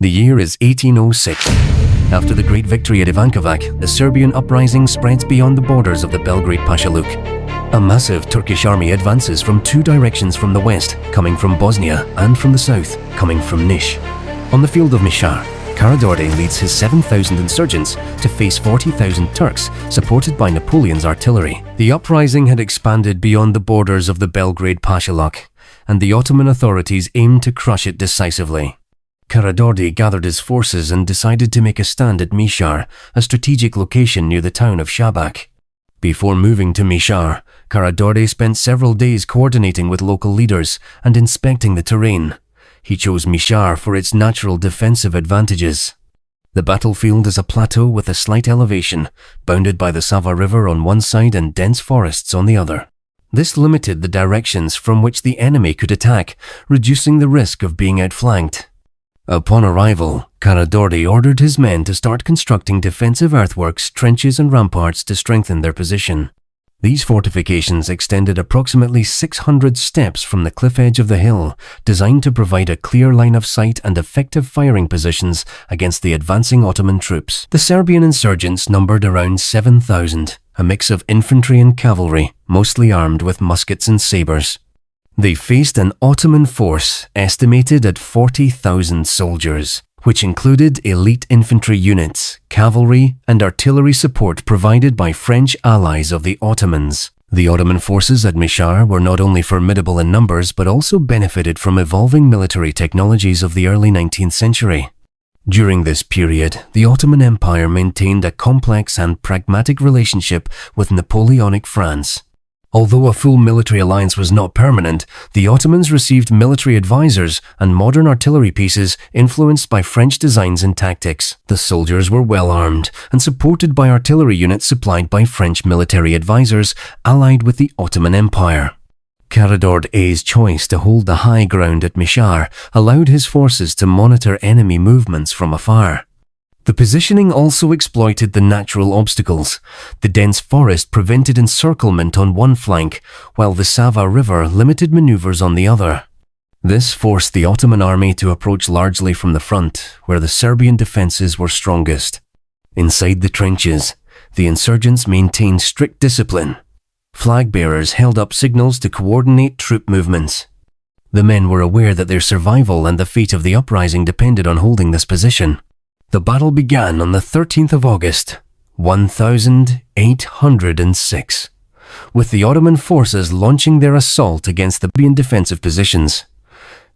The year is 1806. After the great victory at Ivankovac, the Serbian uprising spreads beyond the borders of the Belgrade Pashaluk. A massive Turkish army advances from two directions from the west, coming from Bosnia, and from the south, coming from Niš. On the field of Mišar, Karađorđe leads his 7,000 insurgents to face 40,000 Turks, supported by Napoleon's artillery. The uprising had expanded beyond the borders of the Belgrade Pashaluk, and the Ottoman authorities aimed to crush it decisively. Karađorđe gathered his forces and decided to make a stand at Mišar, a strategic location near the town of Šabac. Before moving to Mišar, Karađorđe spent several days coordinating with local leaders and inspecting the terrain. He chose Mišar for its natural defensive advantages. The battlefield is a plateau with a slight elevation, bounded by the Sava River on one side and dense forests on the other. This limited the directions from which the enemy could attack, reducing the risk of being outflanked. Upon arrival, Karađorđe ordered his men to start constructing defensive earthworks, trenches and ramparts to strengthen their position. These fortifications extended approximately 600 steps from the cliff edge of the hill, designed to provide a clear line of sight and effective firing positions against the advancing Ottoman troops. The Serbian insurgents numbered around 7,000, a mix of infantry and cavalry, mostly armed with muskets and sabres. They faced an Ottoman force estimated at 40,000 soldiers, which included elite infantry units, cavalry, and artillery support provided by French allies of the Ottomans. The Ottoman forces at Mišar were not only formidable in numbers but also benefited from evolving military technologies of the early 19th century. During this period, the Ottoman Empire maintained a complex and pragmatic relationship with Napoleonic France. Although a full military alliance was not permanent, the Ottomans received military advisors and modern artillery pieces influenced by French designs and tactics. The soldiers were well armed and supported by artillery units supplied by French military advisors allied with the Ottoman Empire. Karađorđe's choice to hold the high ground at Mišar allowed his forces to monitor enemy movements from afar. The positioning also exploited the natural obstacles. The dense forest prevented encirclement on one flank, while the Sava River limited maneuvers on the other. This forced the Ottoman army to approach largely from the front, where the Serbian defenses were strongest. Inside the trenches, the insurgents maintained strict discipline. Flag bearers held up signals to coordinate troop movements. The men were aware that their survival and the fate of the uprising depended on holding this position. The battle began on the 13th of August, 1806, with the Ottoman forces launching their assault against the Serbian defensive positions.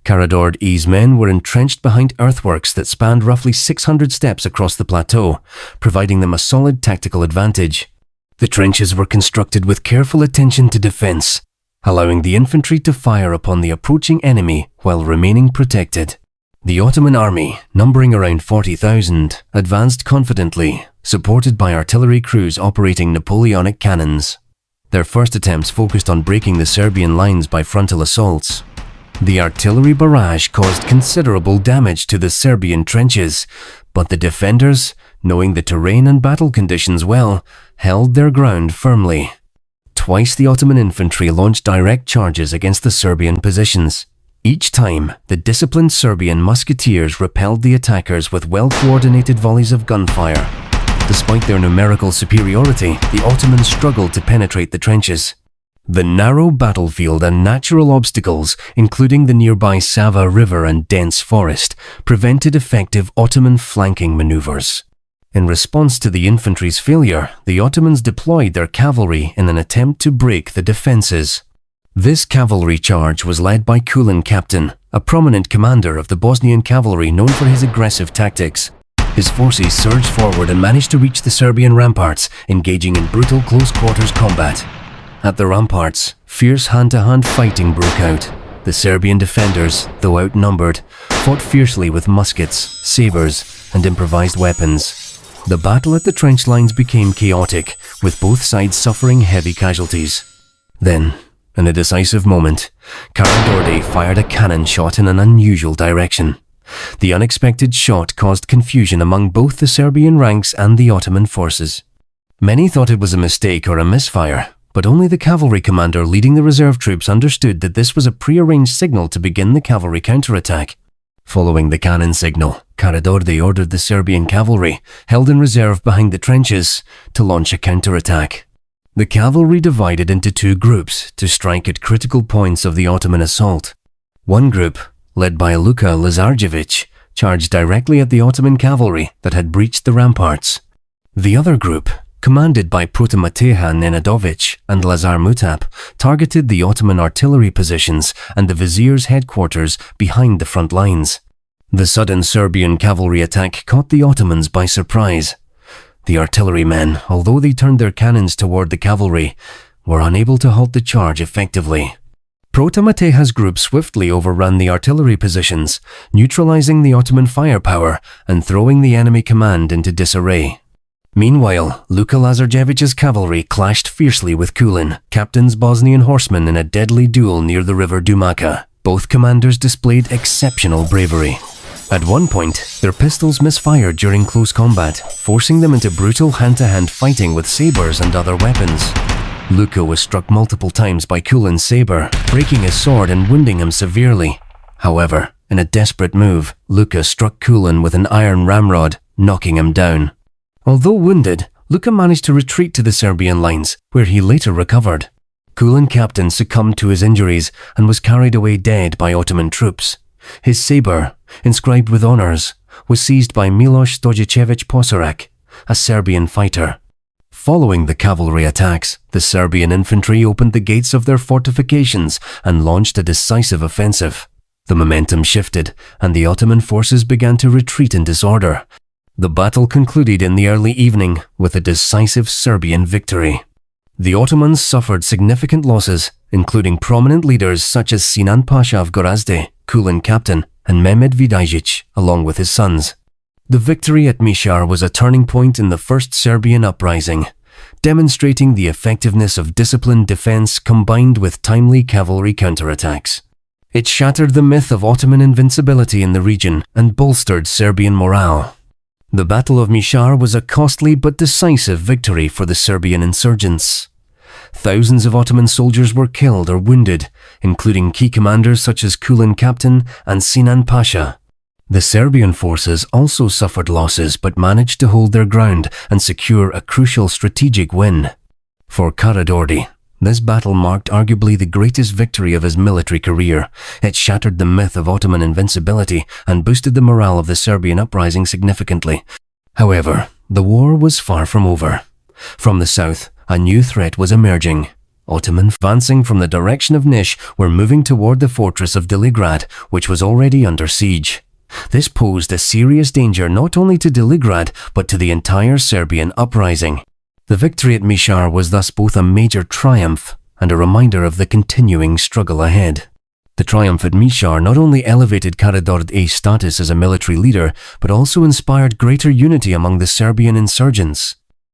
Karađorđe's men were entrenched behind earthworks that spanned roughly 600 steps across the plateau, providing them a solid tactical advantage. The trenches were constructed with careful attention to defense, allowing the infantry to fire upon the approaching enemy while remaining protected. The Ottoman army, numbering around 40,000, advanced confidently, supported by artillery crews operating Napoleonic cannons. Their first attempts focused on breaking the Serbian lines by frontal assaults. The artillery barrage caused considerable damage to the Serbian trenches, but the defenders, knowing the terrain and battle conditions well, held their ground firmly. Twice the Ottoman infantry launched direct charges against the Serbian positions. Each time, the disciplined Serbian musketeers repelled the attackers with well-coordinated volleys of gunfire. Despite their numerical superiority, the Ottomans struggled to penetrate the trenches. The narrow battlefield and natural obstacles, including the nearby Sava River and dense forest, prevented effective Ottoman flanking maneuvers. In response to the infantry's failure, the Ottomans deployed their cavalry in an attempt to break the defenses. This cavalry charge was led by Kulin Kapetan, a prominent commander of the Bosnian cavalry known for his aggressive tactics. His forces surged forward and managed to reach the Serbian ramparts, engaging in brutal close-quarters combat. At the ramparts, fierce hand-to-hand fighting broke out. The Serbian defenders, though outnumbered, fought fiercely with muskets, sabres, and improvised weapons. The battle at the trench lines became chaotic, with both sides suffering heavy casualties. Then, in a decisive moment, Karađorđe fired a cannon shot in an unusual direction. The unexpected shot caused confusion among both the Serbian ranks and the Ottoman forces. Many thought it was a mistake or a misfire, but only the cavalry commander leading the reserve troops understood that this was a prearranged signal to begin the cavalry counterattack. Following the cannon signal, Karađorđe ordered the Serbian cavalry, held in reserve behind the trenches, to launch a counterattack. The cavalry divided into two groups to strike at critical points of the Ottoman assault. One group, led by Luka Lazarević, charged directly at the Ottoman cavalry that had breached the ramparts. The other group, commanded by Protamateha Nenadović and Lazar Mutap, targeted the Ottoman artillery positions and the vizier's headquarters behind the front lines. The sudden Serbian cavalry attack caught the Ottomans by surprise. The artillerymen, although they turned their cannons toward the cavalry, were unable to halt the charge effectively. Protamateha's group swiftly overran the artillery positions, neutralizing the Ottoman firepower and throwing the enemy command into disarray. Meanwhile, Luka Lazarevic's cavalry clashed fiercely with Kulin, Captain's Bosnian horsemen, in a deadly duel near the river Dumaka. Both commanders displayed exceptional bravery. At one point, their pistols misfired during close combat, forcing them into brutal hand-to-hand fighting with sabers and other weapons. Luka was struck multiple times by Kulin's saber, breaking his sword and wounding him severely. However, in a desperate move, Luka struck Kulin with an iron ramrod, knocking him down. Although wounded, Luka managed to retreat to the Serbian lines, where he later recovered. Kulin Captain succumbed to his injuries and was carried away dead by Ottoman troops. His saber, inscribed with honors, was seized by Miloš Stojićević Posorak, a Serbian fighter. Following the cavalry attacks, the Serbian infantry opened the gates of their fortifications and launched a decisive offensive. The momentum shifted, and the Ottoman forces began to retreat in disorder. The battle concluded in the early evening with a decisive Serbian victory. The Ottomans suffered significant losses, including prominent leaders such as Sinan Pasha of Gorazde, Kulin Captain, and Mehmed Vidajić, along with his sons. The victory at Mišar was a turning point in the First Serbian Uprising, demonstrating the effectiveness of disciplined defense combined with timely cavalry counterattacks. It shattered the myth of Ottoman invincibility in the region and bolstered Serbian morale. The Battle of Mišar was a costly but decisive victory for the Serbian insurgents. Thousands of Ottoman soldiers were killed or wounded, including key commanders such as Kulin Captain and Sinan Pasha. The Serbian forces also suffered losses but managed to hold their ground and secure a crucial strategic win. For Karađorđe, this battle marked arguably the greatest victory of his military career. It shattered the myth of Ottoman invincibility and boosted the morale of the Serbian uprising significantly. However, the war was far from over. From the south, a new threat was emerging. Ottoman advancing from the direction of Niš were moving toward the fortress of Diligrad, which was already under siege. This posed a serious danger not only to Diligrad, but to the entire Serbian uprising. The victory at Mišar was thus both a major triumph and a reminder of the continuing struggle ahead. The triumph at Mišar not only elevated Karađorđe's status as a military leader, but also inspired greater unity among the Serbian insurgents.